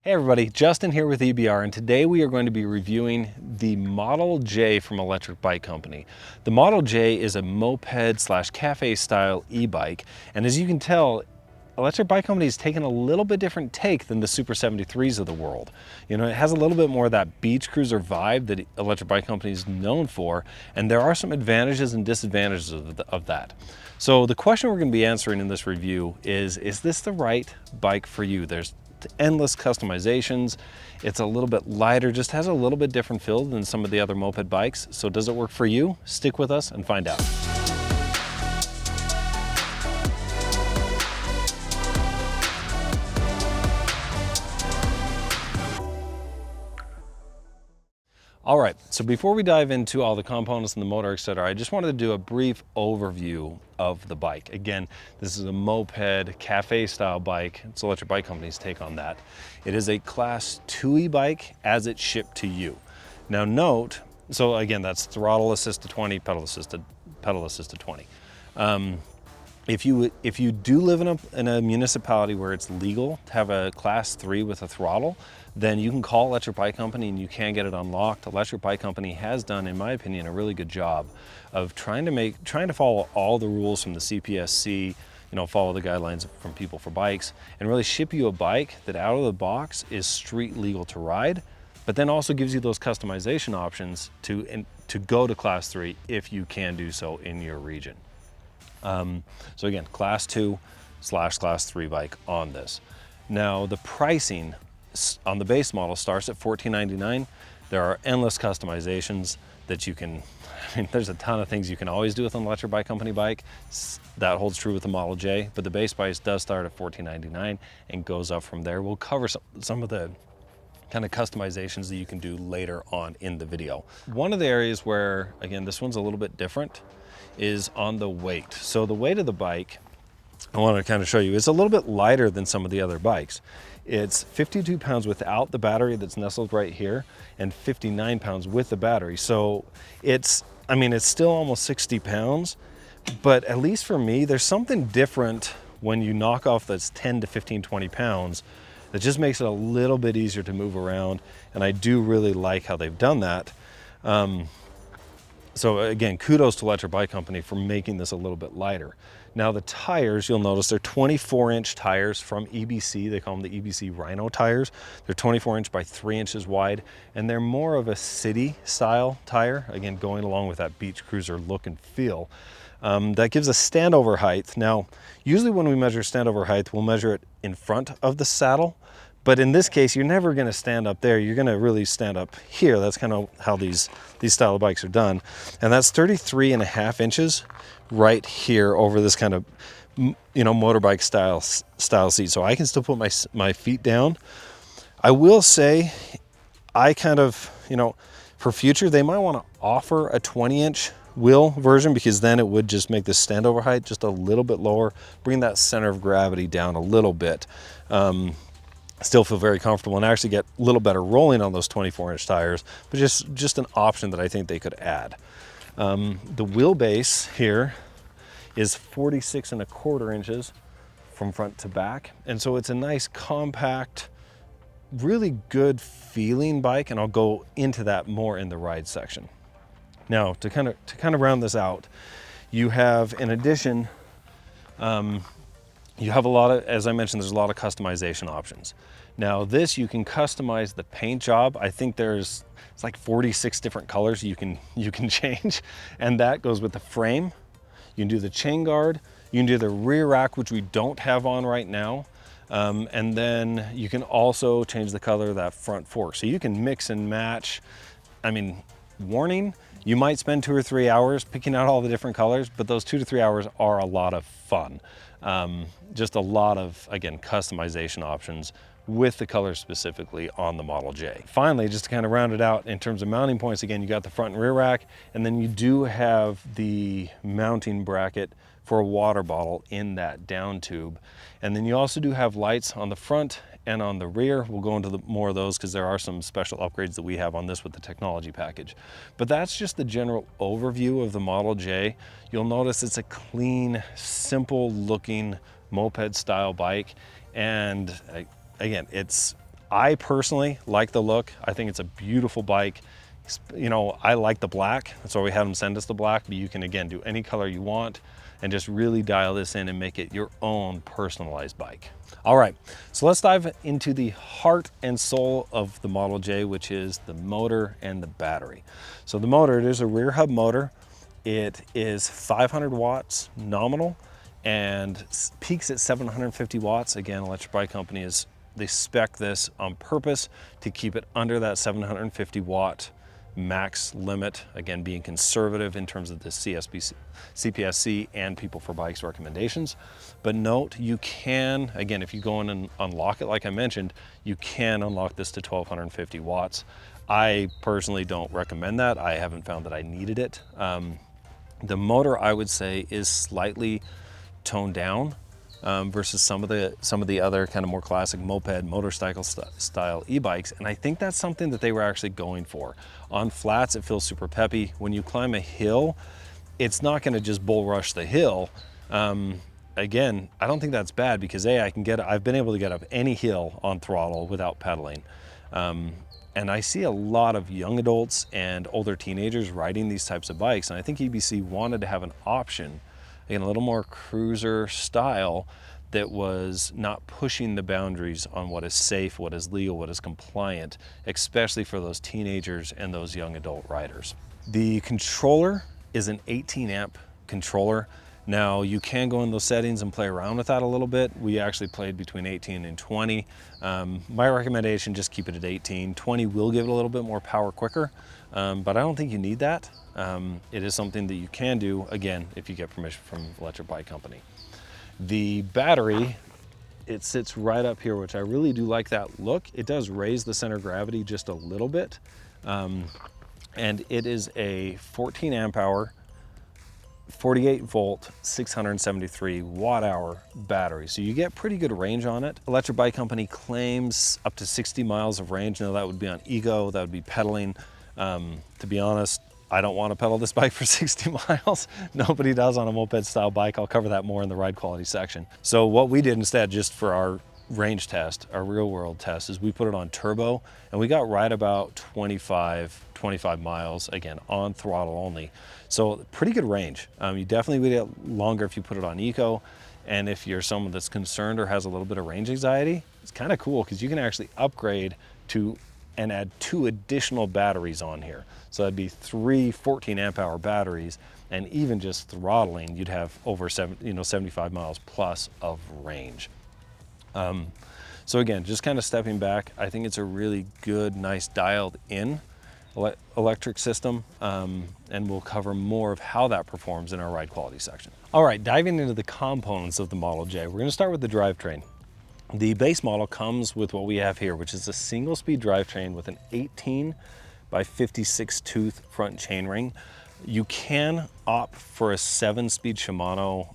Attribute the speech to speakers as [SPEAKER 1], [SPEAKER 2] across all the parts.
[SPEAKER 1] Hey everybody, Justin here with EBR, and today we are going to be reviewing the Model J from Electric Bike Company. The Model J is a moped slash cafe style e-bike, and as you can tell, Electric Bike Company has taken a little bit different take than the Super 73s of the world. You know, it has a little bit more of that beach cruiser vibe that Electric Bike Company is known for, and there are some advantages and disadvantages of that. So the question we're going to be answering in this review is this the right bike for you? There's endless customizations. It's a little bit lighter, just has a little bit different feel than some of the other moped bikes. So does it work for you? Stick with us and find out. All right, so before we dive into all the components and the motor, etc., I just wanted to do a brief overview of the bike. Again, this is a moped, cafe style bike. It's Electric Bike Company's take on that. It is a Class 2 e-bike as it's shipped to you. Now note, so again, that's throttle assisted 20, pedal assisted 20. If you do live in a municipality where it's legal to have a Class 3 with a throttle, then you can call Electric Bike Company and you can get it unlocked. Electric Bike Company has done, in my opinion, a really good job of trying to follow all the rules from the CPSC, you know, follow the guidelines from People for Bikes, and really ship you a bike that out of the box is street legal to ride, but then also gives you those customization options to go to Class 3 if you can do so in your region. So again, Class 2 / Class 3 bike on this. Now the pricing on the base model starts at $14.99. There are endless customizations that you can, there's a ton of things you can always do with an Electric Bike Company bike. That holds true with the Model J, but the base price does start at $14.99 and goes up from there. We'll cover some of the kind of customizations that you can do later on in the video. One of the areas where, again, this one's a little bit different is on the weight. So the weight of the bike, I want to kind of show you, it's a little bit lighter than some of the other bikes. It's 52 pounds without the battery that's nestled right here, and 59 pounds with the battery. So it's still almost 60 pounds, but at least for me, there's something different when you knock off those 10 to 15, 20 pounds that just makes it a little bit easier to move around. And I do really like how they've done that. So again, kudos to Electric Bike Company for making this a little bit lighter. Now the tires, you'll notice they're 24-inch tires from EBC. They call them the EBC Rhino tires. They're 24-inch by 3 inches wide, and they're more of a city style tire, again, going along with that beach cruiser look and feel. That gives a standover height. Now, usually when we measure standover height, we'll measure it in front of the saddle. But in this case, you're never going to stand up there. You're going to really stand up here. That's kind of how these style of bikes are done. And that's 33.5 inches right here over this kind of, you know, motorbike style seat. So I can still put my feet down. I will say, I kind of, you know, for future, they might want to offer a 20-inch wheel version, because then it would just make the standover height just a little bit lower, bring that center of gravity down a little bit. Still feel very comfortable and actually get a little better rolling on those 24-inch tires, but just an option that I think they could add. The wheelbase here is 46.25 inches from front to back. And so it's a nice compact, really good feeling bike. And I'll go into that more in the ride section. Now to kind of round this out, you have, in addition, you have a lot of, as I mentioned, there's a lot of customization options. Now this, you can customize the paint job. I think it's like 46 different colors you can change, and that goes with the frame. You can do the chain guard, you can do the rear rack, which we don't have on right now. And then you can also change the color of that front fork. So you can mix and match. I mean, warning, you might spend 2 or 3 hours picking out all the different colors, but those 2 to 3 hours are a lot of fun. Just a lot of, again, customization options with the color specifically on the Model J. Finally, just to kind of round it out in terms of mounting points, again, you got the front and rear rack, and then you do have the mounting bracket for a water bottle in that down tube. And then you also do have lights on the front and on the rear. We'll go into more of those because there are some special upgrades that we have on this with the technology package. But that's just the general overview of the Model J. You'll notice it's a clean, simple looking moped style bike. And again, I personally like the look. I think it's a beautiful bike. You know, I like the black. That's why we had them send us the black, but you can, again, do any color you want and just really dial this in and make it your own personalized bike. All right, so let's dive into the heart and soul of the Model J, which is the motor and the battery. So the motor, it is a rear hub motor. It is 500 watts nominal and peaks at 750 watts. Again, Electric Bike Company they spec this on purpose to keep it under that 750 watt max limit, again, being conservative in terms of the CPSC and People for Bikes recommendations. But note, you can, again, if you go in and unlock it, like I mentioned, you can unlock this to 1250 watts. I personally don't recommend that. I haven't found that I needed it. The motor, I would say, is slightly toned down versus some of the other kind of more classic moped motorcycle style e-bikes, and I think that's something that they were actually going for. On flats, it feels super peppy. When you climb a hill, it's not going to just bull rush the hill. Again, I don't think that's bad because I've been able to get up any hill on throttle without pedaling. And I see a lot of young adults and older teenagers riding these types of bikes, and I think EBC wanted to have an option, again, a little more cruiser style that was not pushing the boundaries on what is safe, what is legal, what is compliant, especially for those teenagers and those young adult riders. The controller is an 18 amp controller. Now you can go in those settings and play around with that a little bit. We actually played between 18 and 20. My recommendation, just keep it at 18. 20 will give it a little bit more power quicker, but I don't think you need that. It is something that you can do, again, if you get permission from Electric Bike Company. The battery, it sits right up here, which I really do like that look. It does raise the center of gravity just a little bit. And it is a 14 amp hour, 48 volt, 673 watt hour battery. So you get pretty good range on it. Electric Bike Company claims up to 60 miles of range. Now that would be on Eco, that would be pedaling. To be honest, I don't want to pedal this bike for 60 miles. Nobody does on a moped style bike. I'll cover that more in the ride quality section. So what we did instead, just for our range test, our real world test, is we put it on turbo and we got right about 25 miles, again, on throttle only. So pretty good range. You definitely would get longer if you put it on Eco. And if you're someone that's concerned or has a little bit of range anxiety, it's kind of cool because you can actually upgrade to and add 2 additional batteries on here. So that'd be 3 14 amp hour batteries, and even just throttling, you'd have over 75 miles plus of range. So again, just kind of stepping back, I think it's a really good, nice dialed in electric system, and we'll cover more of how that performs in our ride quality section. All right, diving into the components of the Model J, we're gonna start with the drivetrain. The base model comes with what we have here, which is a single speed drivetrain with an 18 by 56 tooth front chainring. You can opt for a 7-speed Shimano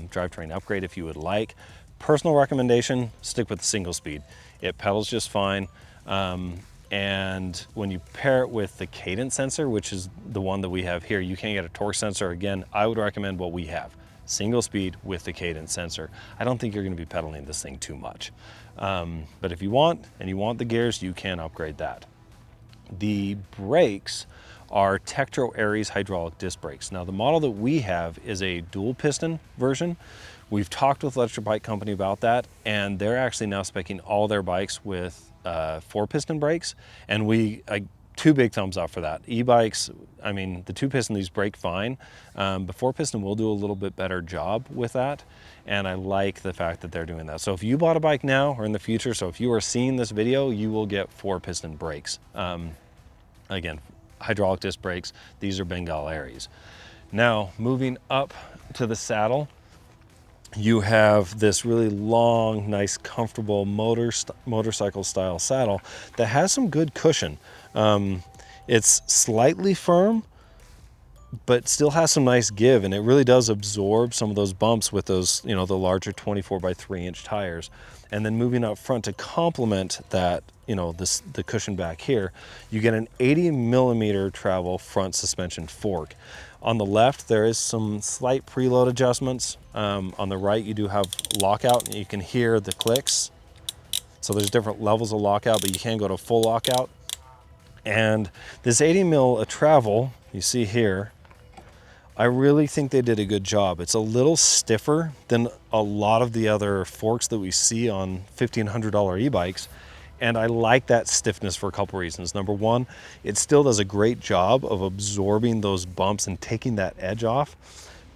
[SPEAKER 1] drivetrain upgrade if you would like. Personal recommendation, stick with the single speed. It pedals just fine. And when you pair it with the cadence sensor, which is the one that we have here, you can get a torque sensor. Again, I would recommend what we have. Single speed with the cadence sensor. I don't think you're going to be pedaling this thing too much. But if you want, and you want the gears, you can upgrade that. The brakes are Tektro Aries hydraulic disc brakes. Now the model that we have is a dual piston version. We've talked with Electric Bike Company about that, and they're actually now speccing all their bikes with 4-piston brakes, and two big thumbs up for that. E-bikes, I mean, the 2-piston, these brake fine, but 4-piston will do a little bit better job with that, and I like the fact that they're doing that. So if you bought a bike now or in the future, so if you are seeing this video, you will get 4-piston brakes. Again, hydraulic disc brakes, these are Bengal Aries. Now, moving up to the saddle, you have this really long, nice, comfortable motorcycle style saddle that has some good cushion. It's slightly firm, but still has some nice give, and it really does absorb some of those bumps with those, the larger 24 by 3 inch tires. And then moving up front to complement that, the cushion back here, you get an 80 millimeter travel front suspension fork. On the left, there is some slight preload adjustments. On the right, you do have lockout, and you can hear the clicks. So there's different levels of lockout, but you can go to full lockout. And this 80 mil travel, you see here, I really think they did a good job. It's a little stiffer than a lot of the other forks that we see on $1,500 e-bikes. And I like that stiffness for a couple reasons. Number one, it still does a great job of absorbing those bumps and taking that edge off,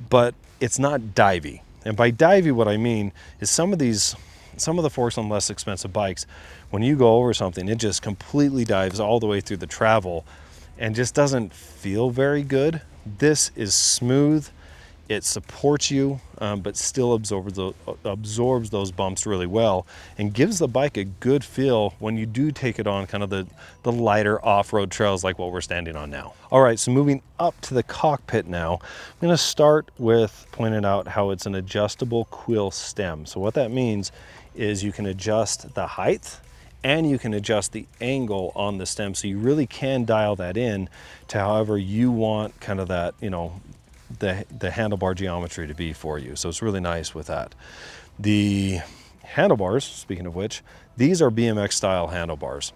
[SPEAKER 1] but it's not divey. And by divey, what I mean is some of the forks on less expensive bikes, when you go over something, it just completely dives all the way through the travel and just doesn't feel very good. This is smooth, it supports you, but still absorbs those bumps really well and gives the bike a good feel when you do take it on kind of the lighter off-road trails like what we're standing on now. All right, so moving up to the cockpit now, I'm gonna start with pointing out how it's an adjustable quill stem. So what that means is you can adjust the height and you can adjust the angle on the stem, so you really can dial that in to however you want kind of that, you know, the handlebar geometry to be for you. So it's really nice with that. The handlebars, speaking of which, these are BMX style handlebars.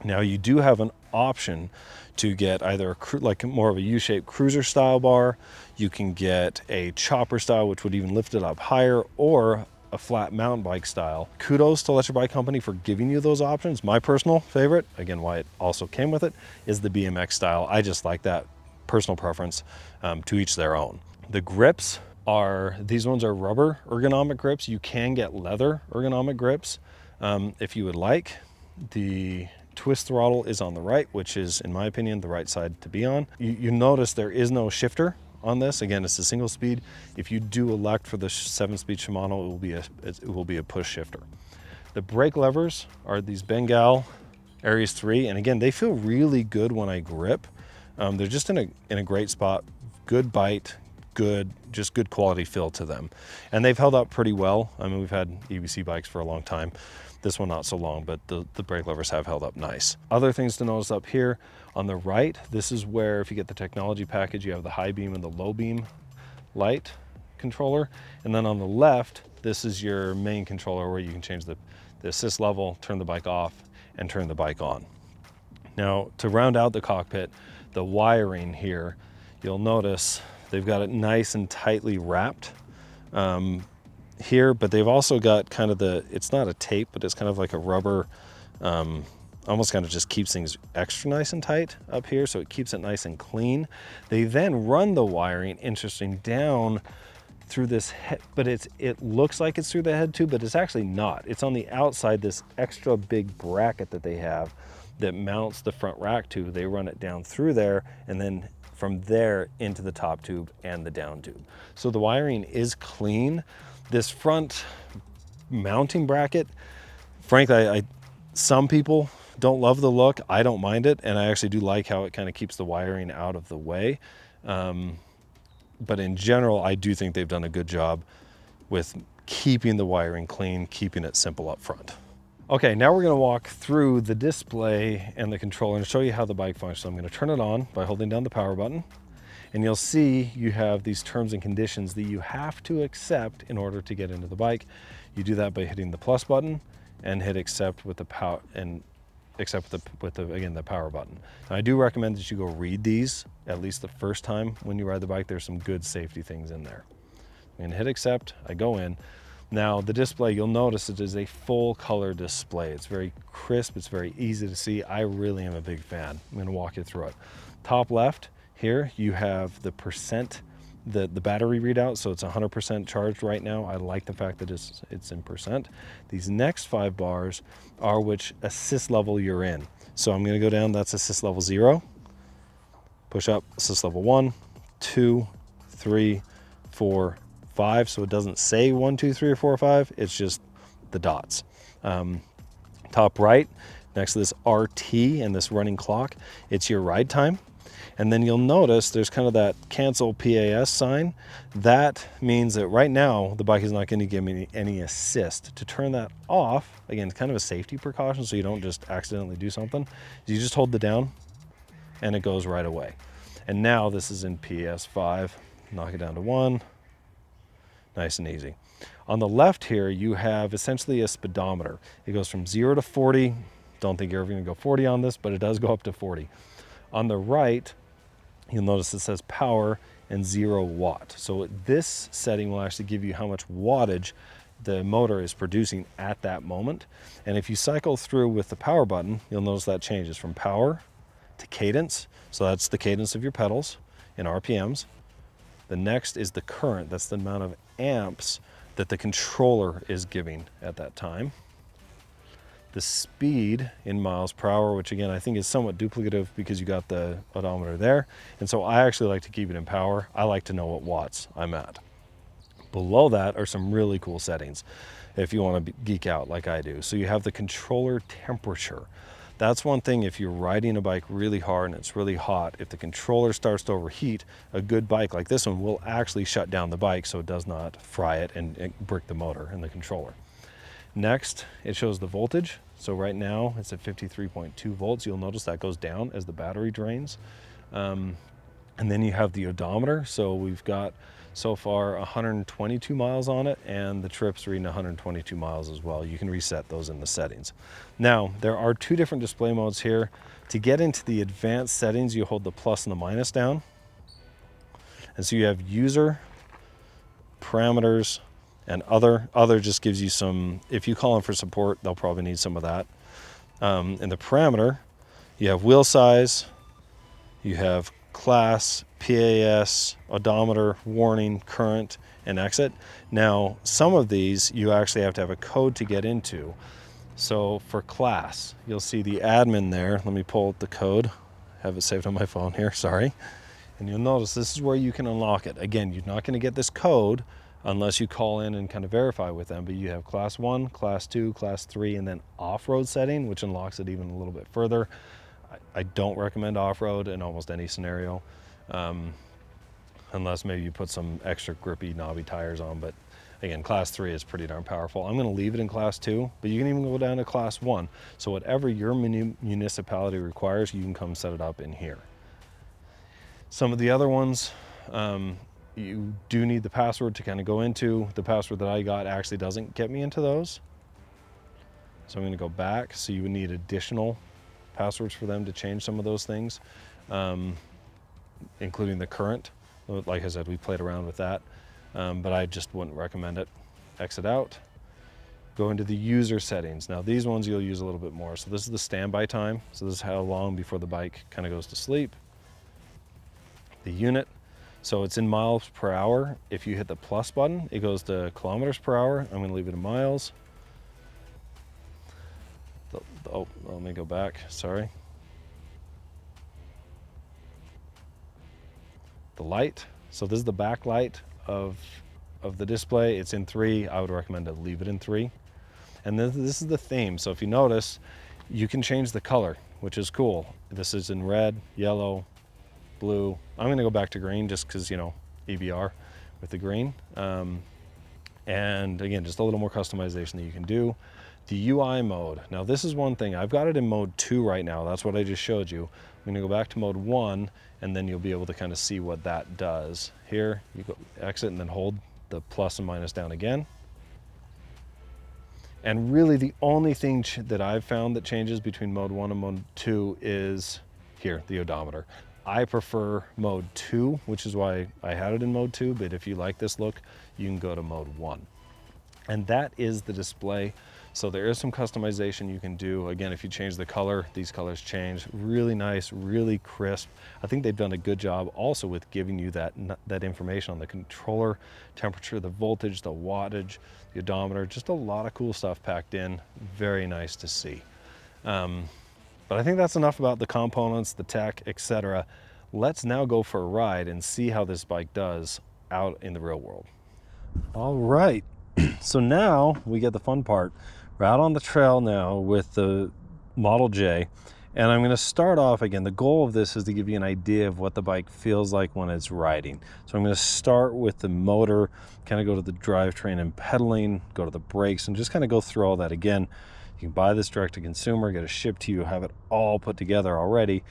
[SPEAKER 1] Now you do have an option to get either like more of a U-shaped cruiser style bar, you can get a chopper style, which would even lift it up higher, or a flat mountain bike style. Kudos to Electric Bike Company for giving you those options. My personal favorite, again, why it also came with it, is the BMX style. I just like that, personal preference, to each their own. The grips are, these ones are rubber ergonomic grips. You can get leather ergonomic grips if you would like. The twist throttle is on the right, which is, in my opinion, the right side to be on. You notice there is no shifter on this. Again, it's a single speed. If you do elect for the 7-speed Shimano, it will be a push shifter. The brake levers are these Bengal Aries 3, and again, they feel really good when I grip. They're just in a great spot, good bite, just good quality feel to them, and they've held up pretty well. I mean, we've had EBC bikes for a long time. This one not so long, but the brake levers have held up nice. Other things to notice up here on the right, this is where, if you get the technology package, you have the high beam and the low beam light controller. And then on the left, this is your main controller where you can change the assist level, turn the bike off, and turn the bike on. Now, to round out the cockpit, the wiring here, you'll notice they've got it nice and tightly wrapped here, but they've also got kind of it's not a tape, but it's kind of like a rubber, almost kind of just keeps things extra nice and tight up here, so it keeps it nice and clean. They then run the wiring, interesting, down through this head, but it looks like it's through the head tube, but it's actually not. It's on the outside, this extra big bracket that they have that mounts the front rack tube. They run it down through there, and then from there into the top tube and the down tube. So the wiring is clean. This front mounting bracket, frankly, some people don't love the look. I don't mind it, and I actually do like how it kind of keeps the wiring out of the way. But in general, I do think they've done a good job with keeping the wiring clean, keeping it simple up front. Okay, now we're gonna walk through the display and the controller and show you how the bike functions. So I'm gonna turn it on by holding down the power button, and you'll see you have these terms and conditions that you have to accept in order to get into the bike. You do that by hitting the plus button and hit accept with the power, and accept again, the power button. Now, I do recommend that you go read these at least the first time when you ride the bike. There's some good safety things in there. I'm gonna hit accept, I go in. Now the display, you'll notice it is a full color display. It's very crisp, it's very easy to see. I really am a big fan. I'm gonna walk you through it. Top left here, you have the percent, the battery readout, so it's 100% charged right now. I like the fact that it's in percent. These next 5 bars are which assist level you're in. So I'm gonna go down, that's assist level 0. Push up, assist level 1, 2, 3, 4, 5. So it doesn't say 1, 2, 3, or 4, or 5. It's just the dots. Top right, next to this RT and this running clock, it's your ride time. And then you'll notice there's kind of that cancel PAS sign. That means that right now the bike is not going to give me any assist. To turn that off, again, it's kind of a safety precaution so you don't just accidentally do something. You just hold the down and it goes right away. And now this is in PS5. Knock it down to 1. Nice and easy. On the left here, you have essentially a speedometer. It goes from 0 to 40. Don't think you're ever going to go 40 on this, but it does go up to 40. On the right, you'll notice it says power and 0 watt. So this setting will actually give you how much wattage the motor is producing at that moment. And if you cycle through with the power button, you'll notice that changes from power to cadence. So that's the cadence of your pedals in RPMs. The next is the current. That's the amount of amps that the controller is giving at that time. The speed in miles per hour, which again, I think is somewhat duplicative because you got the odometer there. And so I actually like to keep it in power. I like to know what watts I'm at. Below that are some really cool settings if you want to geek out like I do. So you have the controller temperature. That's one thing if you're riding a bike really hard and it's really hot, if the controller starts to overheat, a good bike like this one will actually shut down the bike so it does not fry it and brick the motor and the controller. Next, it shows the voltage. So right now it's at 53.2 volts. You'll notice that goes down as the battery drains. And then you have the odometer. So we've got so far 122 miles on it, and the trip's reading 122 miles as well. You can reset those in the settings. Now, there are two different display modes here. To get into the advanced settings, you hold the plus and the minus down. And so you have user, parameters, and other just gives you some, if you call in for support, they'll probably need some of that. In the parameter, you have wheel size, you have class, PAS, odometer, warning, current, and exit. Now, some of these you actually have to have a code to get into. So for class, you'll see the admin there. Let me pull up the code. Have it saved on my phone here, sorry. And you'll notice this is where you can unlock it. Again, you're not going to get this code unless you call in and kind of verify with them, but you have class 1, class 2, class 3, and then off-road setting, which unlocks it even a little bit further. I don't recommend off-road in almost any scenario, unless maybe you put some extra grippy, knobby tires on. But again, class 3 is pretty darn powerful. I'm going to leave it in class 2, but you can even go down to class 1. So whatever your municipality requires, you can come set it up in here. Some of the other ones, you do need the password to kind of go into. The password that I got actually doesn't get me into those. So I'm going to go back. So you would need additional passwords for them to change some of those things, including the current. Like I said, we played around with that, but I just wouldn't recommend it. Exit out. Go into the user settings. Now these ones you'll use a little bit more. So this is the standby time. So this is how long before the bike kind of goes to sleep. The unit. So it's in miles per hour. If you hit the plus button, it goes to kilometers per hour. I'm going to leave it in miles. Oh, let me go back, sorry. The light, so this is the backlight of the display. It's in 3. I would recommend to leave it in 3. And then this is the theme. So if you notice, you can change the color, which is cool. This is in red, yellow, blue. I'm going to go back to green just because, you know, EBR with the green. And again, just a little more customization that you can do. The UI mode. Now this is one thing. I've got it in mode 2 right now. That's what I just showed you. I'm going to go back to mode 1, and then you'll be able to kind of see what that does. Here, you go exit and then hold the plus and minus down again. And really the only thing that I've found that changes between mode 1 and mode 2 is here, the odometer. I prefer mode 2, which is why I had it in mode 2, but if you like this look, you can go to mode 1. And that is the display. So there is some customization you can do. Again, if you change the color, these colors change. Really nice, really crisp. I think they've done a good job also with giving you that information on the controller, temperature, the voltage, the wattage, the odometer, just a lot of cool stuff packed in. Very nice to see. But I think that's enough about the components, the tech, etc. Let's now go for a ride and see how this bike does out in the real world. All right, so now we get the fun part. We're out on the trail now with the Model J, and I'm going to start off again. The goal of this is to give you an idea of what the bike feels like when it's riding. So I'm going to start with the motor, kind of go to the drivetrain and pedaling, go to the brakes, and just kind of go through all that again. You can buy this direct to consumer, get it shipped to you, have it all put together already,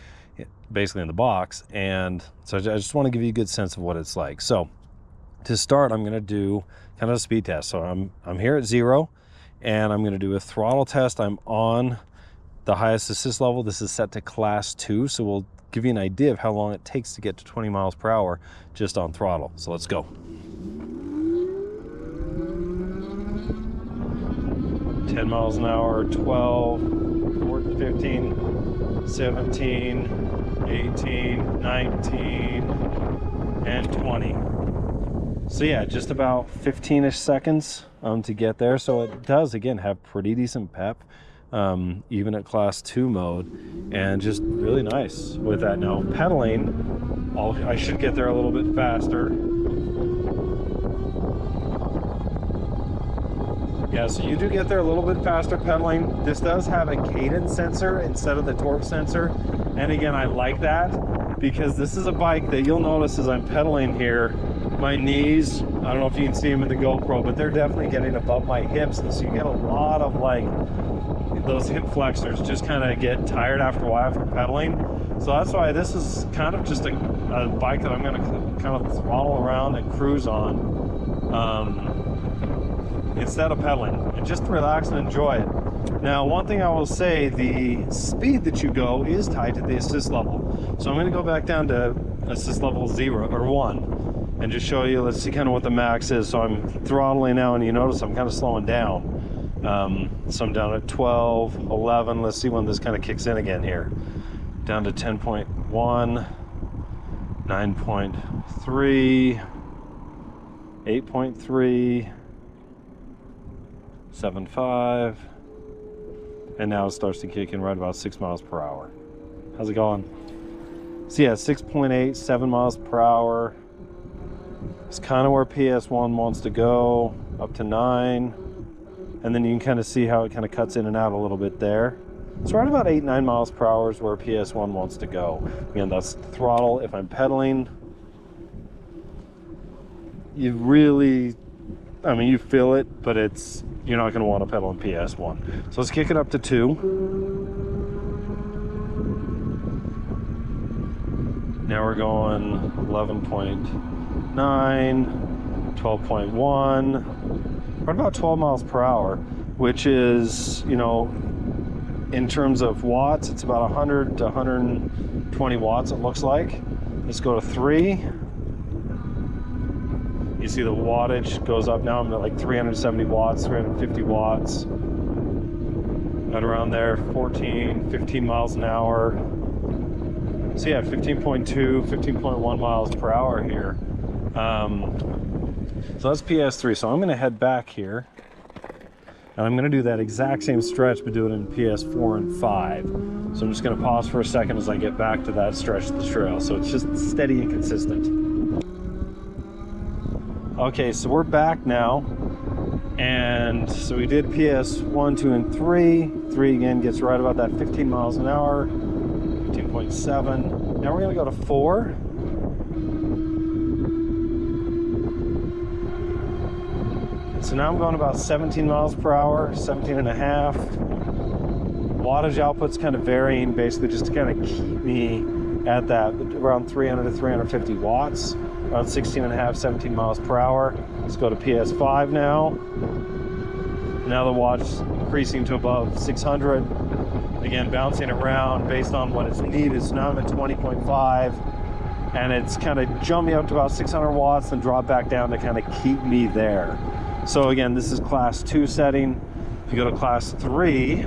[SPEAKER 1] basically in the box. And so I just want to give you a good sense of what it's like. So to start, I'm going to do kind of a speed test. So I'm here at 0, and I'm going to do a throttle test. I'm on the highest assist level. This is set to class 2, so we'll give you an idea of how long it takes to get to 20 miles per hour just on throttle. So let's go. 10 miles an hour, 12, 14, 15, 17, 18, 19, and 20. So yeah, just about 15-ish seconds to get there. So it does, again, have pretty decent pep, even at class 2 mode, and just really nice with that. Now pedaling, I should get there a little bit faster. Yeah, so you do get there a little bit faster pedaling. This does have a cadence sensor instead of the torque sensor. And again, I like that because this is a bike that you'll notice as I'm pedaling here, my knees, I don't know if you can see them in the GoPro, but they're definitely getting above my hips. And so you get a lot of like, those hip flexors just kind of get tired after a while after pedaling. So that's why this is kind of just a bike that I'm going to kind of throttle around and cruise on. Instead of pedaling, and just relax and enjoy it. Now, one thing I will say, the speed that you go is tied to the assist level. So I'm going to go back down to assist level 0 or 1 and just show you, let's see kind of what the max is. So I'm throttling now, and you notice I'm kind of slowing down. So I'm down at 12, 11. Let's see when this kind of kicks in again here. Down to 10.1, 9.3, 8.3, 7.5, and now it starts to kick in right about 6 miles per hour. How's it going? So yeah, 6.8, 7 miles per hour. It's kind of where PS1 wants to go, up to 9. And then you can kind of see how it kind of cuts in and out a little bit there. It's right about 8, 9 miles per hour is where PS1 wants to go. Again, that's throttle. If I'm pedaling, you really, I mean, you feel it, but you're not going to want to pedal in PS1. So let's kick it up to 2. Now we're going 11.9, 12.1. We're at about 12 miles per hour, which is, you know, in terms of watts, it's about 100 to 120 watts, it looks like. Let's go to 3. You see the wattage goes up now. I'm at like 370 watts, 350 watts. Right around there, 14, 15 miles an hour. So yeah, 15.2, 15.1 miles per hour here. So that's PS3. So I'm going to head back here, and I'm going to do that exact same stretch, but do it in PS4 and 5. So I'm just going to pause for a second as I get back to that stretch of the trail. So it's just steady and consistent. Okay, so we're back now, and so we did PS1, 2, and 3. 3 again gets right about that 15 miles an hour, 15.7. Now we're going to go to 4. So now I'm going about 17 miles per hour, 17 and a half. Wattage output's kind of varying, basically just to kind of keep me at that around 300 to 350 watts, around 16 and a half, 17 miles per hour. Let's go to PS5 now. Now the wattage increasing to above 600. Again, bouncing around based on what it's needed. So now I'm at 20.5, and it's kind of jumped me up to about 600 watts and drop back down to kind of keep me there. So again, this is class 2 setting. If you go to class 3,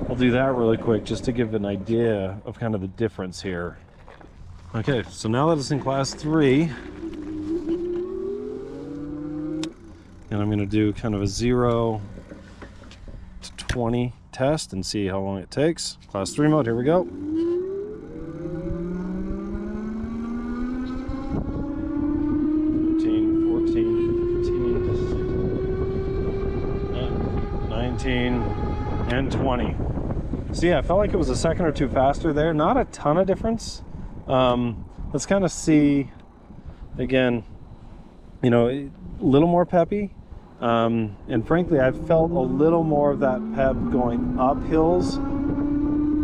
[SPEAKER 1] I'll do that really quick just to give an idea of kind of the difference here. Okay, so now that it's in class 3, and I'm going to do kind of a 0 to 20 test and see how long it takes. Class 3 mode, here we go. 19 and 20. So yeah, I felt like it was a second or two faster there. Not a ton of difference. Let's kind of see again, you know, a little more peppy. And frankly, I've felt a little more of that pep going up hills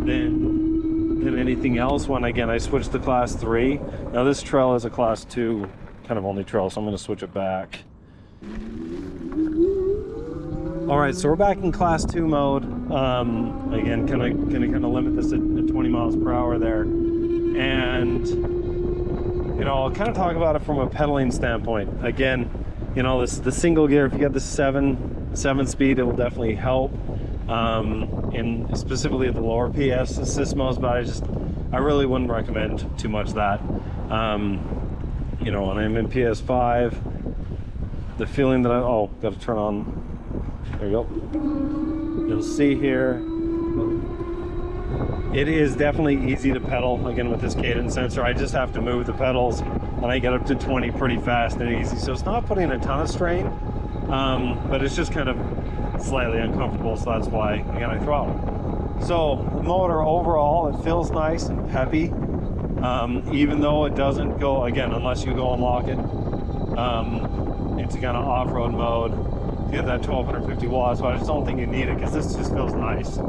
[SPEAKER 1] than anything else when, again, I switched to class 3. Now this trail is a class 2 kind of only trail, so I'm going to switch it back. All right, so we're back in class 2 mode. Again, kind of limit this at 20 miles per hour there. And, you know, I'll kind of talk about it from a pedaling standpoint. Again, you know, this is the single gear. If you get the 7 speed, it will definitely help. In specifically at the lower PS assist modes, but I really wouldn't recommend too much that. You know, when I'm in PS5, the feeling that got to turn on. There you go. You'll see here, it is definitely easy to pedal, again, with this cadence sensor. I just have to move the pedals, and I get up to 20 pretty fast and easy. So it's not putting a ton of strain, but it's just kind of slightly uncomfortable, so that's why, again, I throttle. So the motor overall, it feels nice and peppy, even though it doesn't go, again, unless you go unlock it, it's kind of off-road mode. Get that 1250 watts, but I just don't think you need it because this just feels nice. You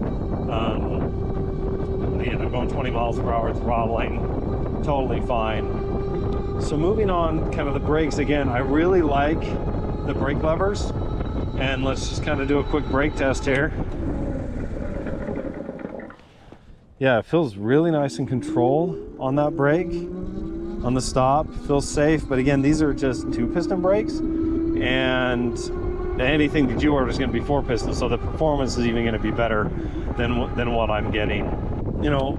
[SPEAKER 1] know, going 20 miles per hour throttling, totally fine. So moving on, kind of the brakes again, I really like the brake levers, and let's just kind of do a quick brake test here. Yeah, it feels really nice and controlled on that brake. On the stop, feels safe, but again, these are just 2-piston brakes, and anything that you order is going to be 4-piston, so the performance is even going to be better than what I'm getting. You know,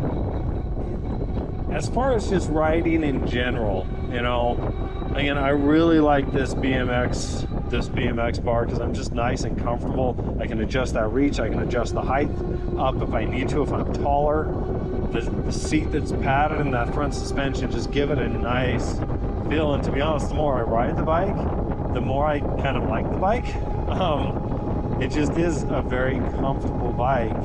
[SPEAKER 1] as far as just riding in general, you know, again, I really like this BMX bar because I'm just nice and comfortable. I can adjust that reach, I can adjust the height up if I need to, if I'm taller. The seat that's padded and that front suspension just give it a nice feel. And to be honest, the more I ride the bike, the more I kind of like the bike. It just is a very comfortable bike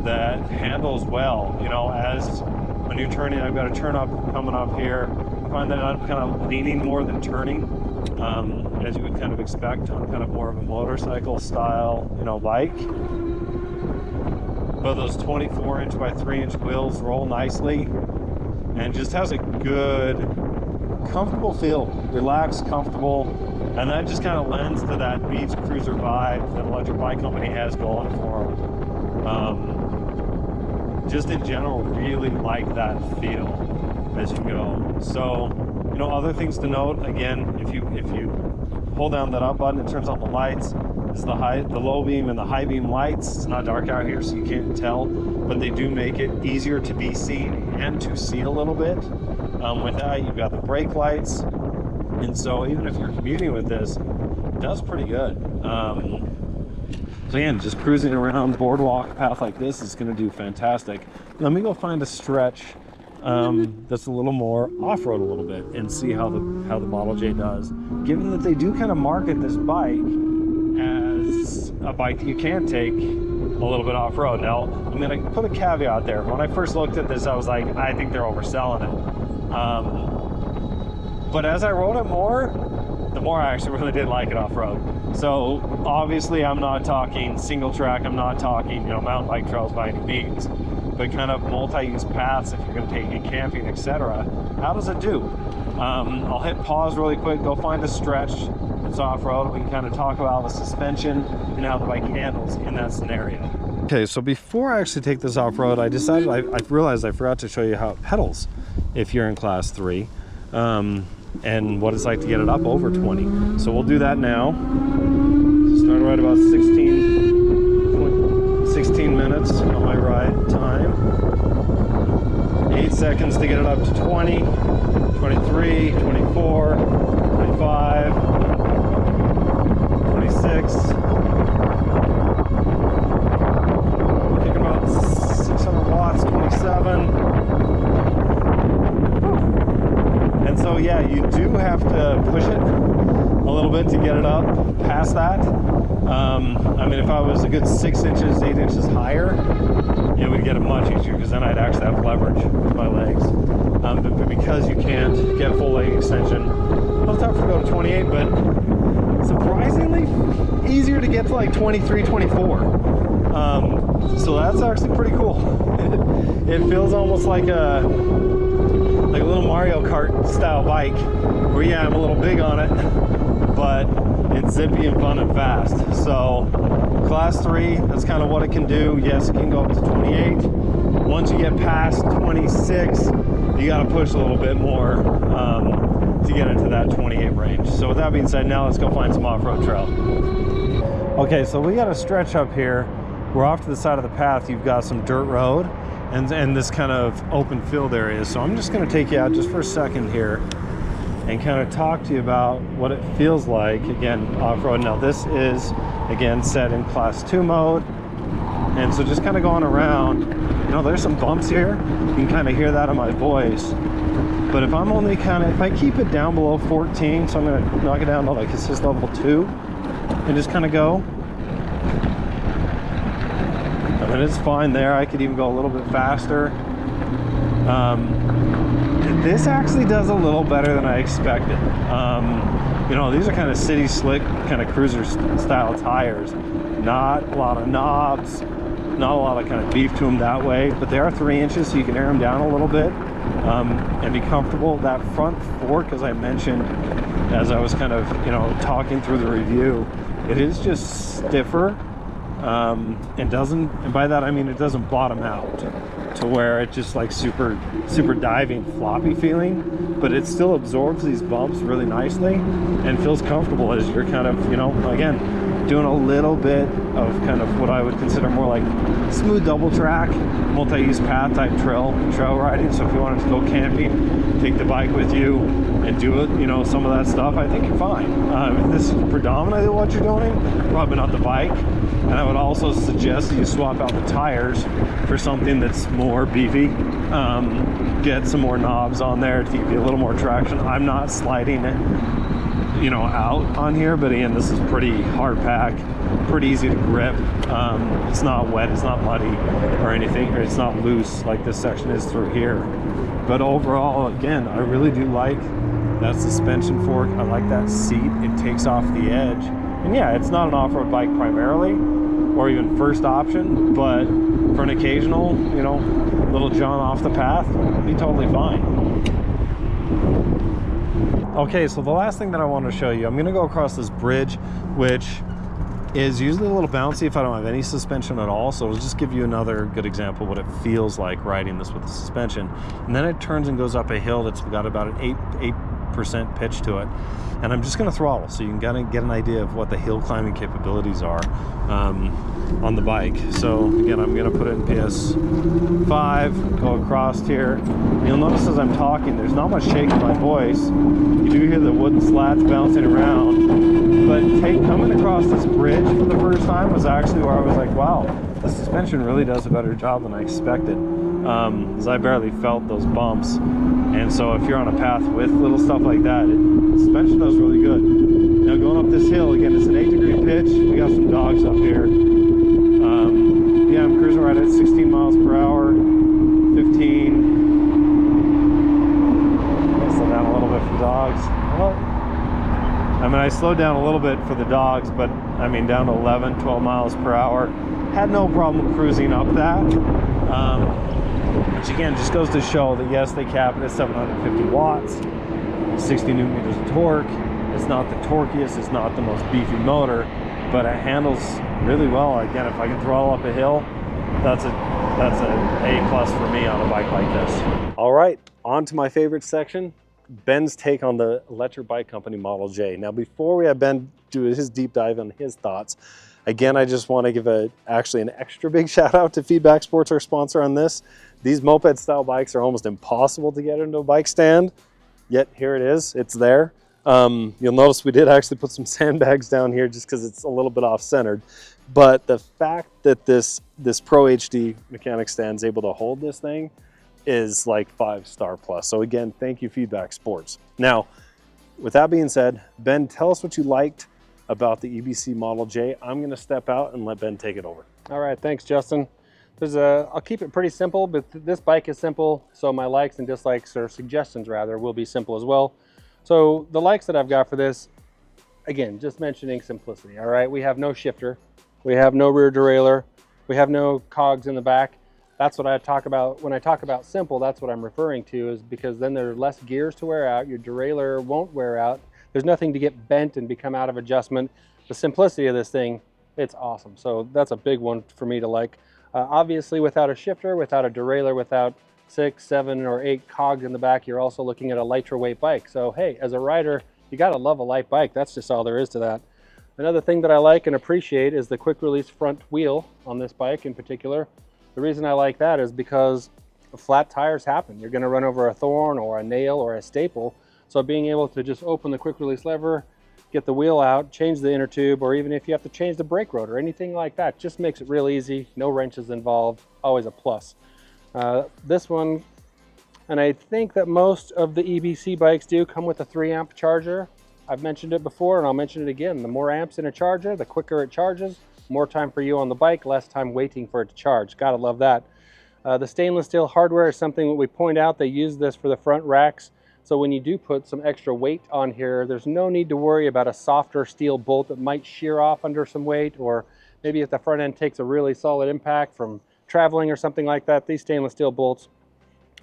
[SPEAKER 1] that handles well. You know, as when you're turning, I've got a turn up coming up here. I find that I'm kind of leaning more than turning, as you would kind of expect on kind of more of a motorcycle style, you know, bike. But those 24-inch by 3-inch wheels roll nicely and just has a good, comfortable feel, relaxed, comfortable. And that just kind of lends to that beach cruiser vibe that Electric Bike Company has going for them. Just in general, really like that feel as you go. So, you know, other things to note, again, if you hold down that up button, it turns on the lights. This is the low beam and the high beam lights. It's not dark out here, so you can't tell, but they do make it easier to be seen and to see a little bit. With that, you've got the brake lights. And so even if you're commuting with this, it does pretty good. So again, just cruising around boardwalk path like this is going to do fantastic. Let me go find a stretch that's a little more off-road a little bit and see how the Model J does. Given that they do kind of market this bike as a bike that you can take a little bit off-road. Now, I'm going to put a caveat there. When I first looked at this, I was like, I think they're overselling it. But as I rode it more, the more I actually really did like it off-road. So obviously I'm not talking single track, I'm not talking, you know, mountain bike trails by any means, but kind of multi-use paths if you're going to take it camping, etc. How does it do? I'll hit pause really quick, go find a stretch that's off-road. We can kind of talk about the suspension and how the bike handles in that scenario. Okay, so before I actually take this off-road, I decided, I realized I forgot to show you how it pedals if you're in class 3. And what it's like to get it up over 20. So we'll do that now. Start right about 16 minutes on my ride time. 8 seconds to get it up to 20, 23, 24, 25, 26. Kicking about 600 watts, 27. And so yeah, you do have to push it a little bit to get it up past that. I mean, if I was a good 6 inches, 8 inches higher, it would get it much easier because then I'd actually have leverage with my legs. But because you can't get full leg extension, it's tough to go to 28, but surprisingly easier to get to like 23, 24. So that's actually pretty cool. It feels almost like a little Mario Kart style bike where, yeah, I'm a little big on it, but it's zippy and fun and fast. So class 3, that's kind of what it can do. Yes, it can go up to 28. Once you get past 26, you got to push a little bit more to get into that 28 range. So with that being said, now let's go find some off-road trail. Okay, so we got a stretch up here. We're off to the side of the path. You've got some dirt road and this kind of open field area. So I'm just going to take you out just for a second here and kind of talk to you about what it feels like, again, off-road. Now this is, again, set in class 2 mode. And so just kind of going around, you know, there's some bumps here. You can kind of hear that in my voice. But if I'm only kind of, if I keep it down below 14, so I'm going to knock it down to like assist level 2 and just kind of go. I mean, it's fine there. I could even go a little bit faster. This actually does a little better than I expected. You know, these are kind of city slick, kind of cruiser style tires. Not a lot of knobs, not a lot of kind of beef to them that way, but they are 3 inches, so you can air them down a little bit and be comfortable. That front fork, as I mentioned, as I was kind of, you know, talking through the review, it is just stiffer. And doesn't, and by that I mean it doesn't bottom out to where it just like super diving floppy feeling, but it still absorbs these bumps really nicely and feels comfortable as you're kind of, you know, again, doing a little bit of kind of what I would consider more like smooth double track, multi-use path type trail riding. So if you wanted to go camping, take the bike with you and do it, you know, some of that stuff, I think you're fine. If this is predominantly what you're doing, probably not the bike. And I would also suggest that you swap out the tires for something that's more beefy. Get some more knobs on there to give you a little more traction. I'm not sliding it, you know, out on here, but again, this is pretty hard pack, pretty easy to grip. It's not wet, it's not muddy or anything, or it's not loose like this section is through here. But overall, again, I really do like that suspension fork. I like that seat. It takes off the edge. And yeah, it's not an off-road bike primarily, or even first option, but for an occasional, you know, little jaunt off the path, it'd be totally fine. Okay, so the last thing that I want to show you, I'm going to go across this bridge, which is usually a little bouncy if I don't have any suspension at all. So I'll just give you another good example of what it feels like riding this with the suspension. And then it turns and goes up a hill that's got about an 8% pitch to it. And I'm just going to throttle so you can kind of get an idea of what the hill climbing capabilities are on the bike. So again, I'm going to put it in PS5, go across here. You'll notice as I'm talking, there's not much shake in my voice. You do hear the wooden slats bouncing around, but coming across this bridge for the first time was actually where I was like, wow, the suspension really does a better job than I expected. As I barely felt those bumps. And so if you're on a path with little stuff like that, the suspension does really good. Now going up this hill, again, it's an 8-degree pitch. We got some dogs up here. Yeah, I'm cruising right at 16 miles per hour, 15. I'll slow down a little bit for dogs. Well, I mean, I slowed down a little bit for the dogs, but I mean, down to 11, 12 miles per hour. Had no problem cruising up that. Which again just goes to show that yes, they cap it at 750 watts, 60 newton meters of torque. It's not the torquiest, it's not the most beefy motor, but it handles really well. Again, if I can throttle up a hill, that's an A+ for me on a bike like this. All right, on to my favorite section, Ben's take on the Electric Bike Company Model J. Now, before we have Ben do his deep dive on his thoughts, again, I just want to give actually an extra big shout out to Feedback Sports, our sponsor on this. These moped style bikes are almost impossible to get into a bike stand, yet here it is, it's there. You'll notice we did actually put some sandbags down here just because it's a little bit off-centered. But the fact that this Pro HD mechanic stand is able to hold this thing is like 5-star plus. So again, thank you, Feedback Sports. Now, with that being said, Ben, tell us what you liked about the EBC Model J. I'm going to step out and let Ben take it over.
[SPEAKER 2] All right, thanks, Justin. I'll keep it pretty simple, but this bike is simple, so my likes and dislikes, or suggestions rather, will be simple as well. So the likes that I've got for this, again, just mentioning simplicity, all right? We have no shifter, we have no rear derailleur, we have no cogs in the back. That's what I talk about. When I talk about simple, that's what I'm referring to, is because then there are less gears to wear out, your derailleur won't wear out, There's nothing to get bent and become out of adjustment. The simplicity of this thing, it's awesome. So that's a big one for me to like. Obviously, without a shifter, without a derailleur, without 6, 7, or 8 cogs in the back, you're also looking at a lighter weight bike. So hey, as a rider, you gotta love a light bike. That's just all there is to that. Another thing that I like and appreciate is the quick release front wheel on this bike in particular. The reason I like that is because flat tires happen. You're gonna run over a thorn or a nail or a staple. So being able to just open the quick release lever, get the wheel out, change the inner tube, or even if you have to change the brake rotor, anything like that, just makes it real easy. No wrenches involved, always a plus. This one, and I think that most of the EBC bikes do come with a 3-amp charger. I've mentioned it before and I'll mention it again. The more amps in a charger, the quicker it charges, more time for you on the bike, less time waiting for it to charge. Gotta love that. The stainless steel hardware is something that we point out. They use this for the front racks. So when you do put some extra weight on here, there's no need to worry about a softer steel bolt that might shear off under some weight, or maybe if the front end takes a really solid impact from traveling or something like that. These stainless steel bolts,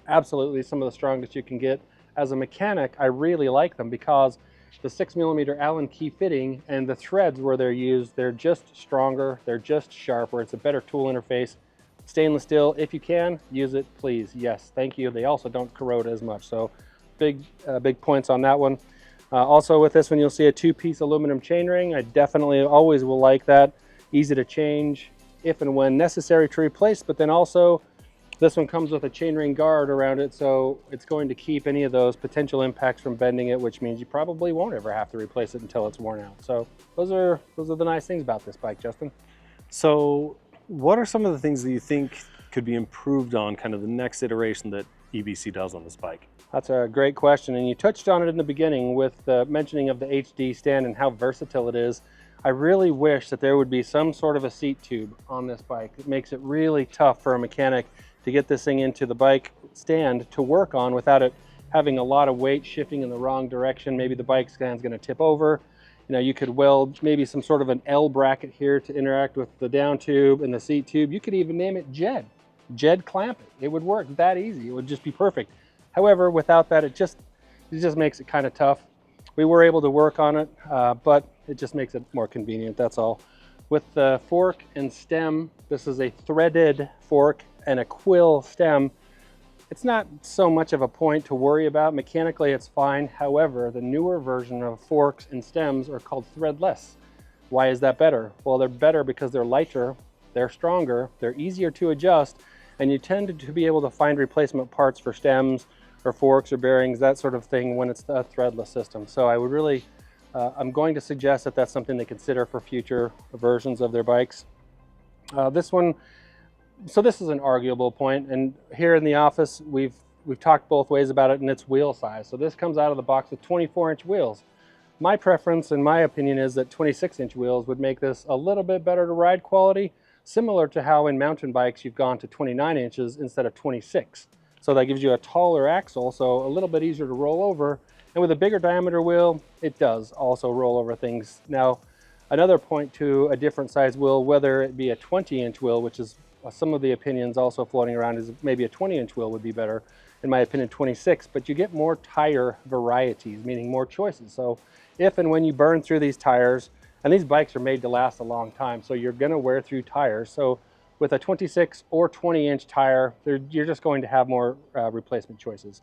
[SPEAKER 2] absolutely some of the strongest you can get. As a mechanic, I really like them because the 6mm Allen key fitting and the threads where they're used, they're just stronger, they're just sharper, it's a better tool interface. Stainless steel, if you can, use it, please. Yes, thank you. They also don't corrode as much, so big points on that one. Also with this one, you'll see a 2-piece aluminum chainring. I definitely always will like that. Easy to change if and when necessary to replace, but then also this one comes with a chainring guard around it, so it's going to keep any of those potential impacts from bending it, which means you probably won't ever have to replace it until it's worn out. So those are the nice things about this bike, Justin.
[SPEAKER 1] So what are some of the things that you think could be improved on kind of the next iteration that EBC does on this bike?
[SPEAKER 2] That's a great question, and you touched on it in the beginning with the mentioning of the HD stand and how versatile it is. I really wish that there would be some sort of a seat tube on this bike. It makes it really tough for a mechanic to get this thing into the bike stand to work on without it having a lot of weight shifting in the wrong direction. Maybe the bike stand's going to tip over. You know, you could weld maybe some sort of an L bracket here to interact with the down tube and the seat tube. You could even name it Jed clamp it. It would work that easy. It would just be perfect. However, without that, it just makes it kind of tough. We were able to work on it, but it just makes it more convenient, that's all. With the fork and stem, this is a threaded fork and a quill stem. It's not so much of a point to worry about. Mechanically, it's fine. However, the newer version of forks and stems are called threadless. Why is that better? Well, they're better because they're lighter, they're stronger, they're easier to adjust, and you tend to be able to find replacement parts for stems or forks or bearings, that sort of thing, when it's a threadless system. So I would really, I'm going to suggest that that's something to consider for future versions of their bikes. This one, so this is an arguable point, and here in the office, we've talked both ways about it, and it's wheel size. So this comes out of the box with 24-inch wheels. My preference, in my opinion, is that 26-inch wheels would make this a little bit better to ride quality, similar to how in mountain bikes you've gone to 29 inches instead of 26. So that gives you a taller axle, so a little bit easier to roll over. And with a bigger diameter wheel, it does also roll over things. Now, another point to a different size wheel, whether it be a 20-inch wheel, which is some of the opinions also floating around, is maybe a 20-inch wheel would be better. In my opinion, 26, but you get more tire varieties, meaning more choices. So if and when you burn through these tires, and these bikes are made to last a long time, so you're gonna wear through tires. So with a 26 or 20-inch tire, you're just going to have more replacement choices.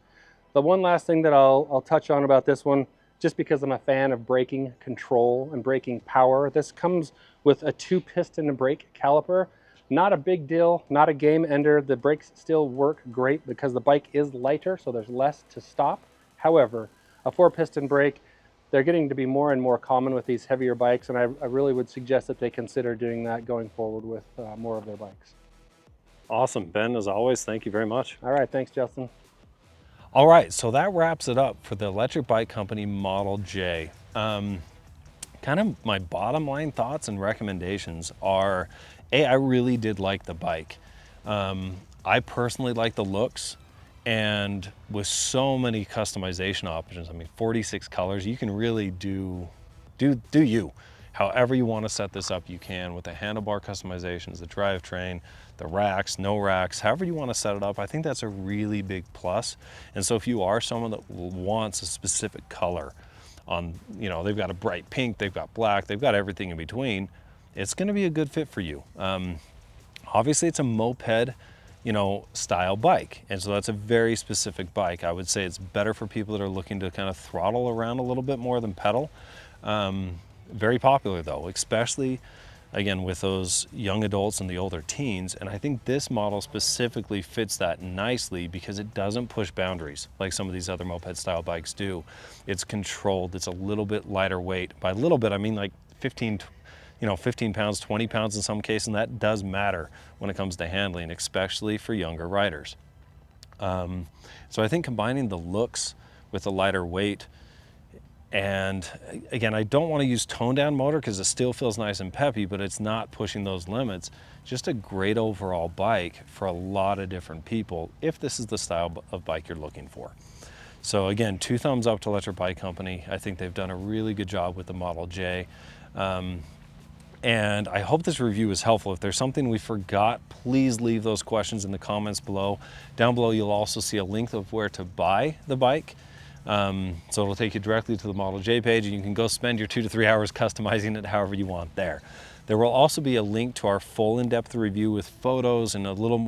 [SPEAKER 2] The one last thing that I'll touch on about this one, just because I'm a fan of braking control and braking power, this comes with a 2-piston brake caliper. Not a big deal, not a game ender. The brakes still work great because the bike is lighter, so there's less to stop. However, a 4-piston brake, they're getting to be more and more common with these heavier bikes, and I really would suggest that they consider doing that going forward with more of their bikes.
[SPEAKER 1] Awesome, Ben, as always, thank you very much.
[SPEAKER 2] All right, thanks, Justin.
[SPEAKER 1] All right, so that wraps it up for the Electric Bike Company Model J. Kind of my bottom line thoughts and recommendations are, I really did like the bike. I personally like the looks, and with so many customization options, I mean, 46 colors, you can really do you. However you want to set this up, you can, with the handlebar customizations, the drivetrain, the racks, no racks, however you want to set it up. I think that's a really big plus. And so if you are someone that wants a specific color, on, you know, they've got a bright pink, they've got black, they've got everything in between. It's going to be a good fit for you. Obviously it's a moped, you know, style bike. And so that's a very specific bike. I would say it's better for people that are looking to kind of throttle around a little bit more than pedal. Very popular though, especially again with those young adults and the older teens. And I think this model specifically fits that nicely because it doesn't push boundaries like some of these other moped style bikes do. It's controlled, it's a little bit lighter weight. By a little bit, I mean like 15 pounds, 20 pounds in some cases, and that does matter when it comes to handling, especially for younger riders. So I think combining the looks with the lighter weight, and again, I don't want to use toned down motor because it still feels nice and peppy, but it's not pushing those limits. Just a great overall bike for a lot of different people if this is the style of bike you're looking for. So again, 2 thumbs up to Electric Bike Company. I think they've done a really good job with the Model J. And I hope this review was helpful. If there's something we forgot, please leave those questions in the comments below. Down below, you'll also see a link of where to buy the bike. So it'll take you directly to the Model J page, and you can go spend your 2 to 3 hours customizing it however you want there. There will also be a link to our full in-depth review with photos and a little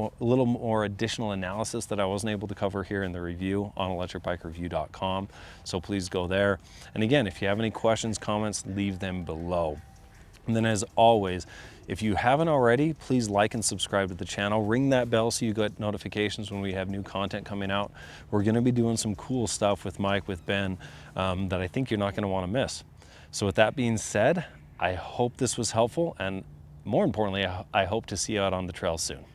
[SPEAKER 1] more additional analysis that I wasn't able to cover here in the review on ElectricBikeReview.com. So please go there. And again, if you have any questions, comments, leave them below. And then as always, if you haven't already, please like and subscribe to the channel. Ring that bell so you get notifications when we have new content coming out. We're gonna be doing some cool stuff with Mike, with Ben, that I think you're not gonna wanna miss. So with that being said, I hope this was helpful, and more importantly, I hope to see you out on the trail soon.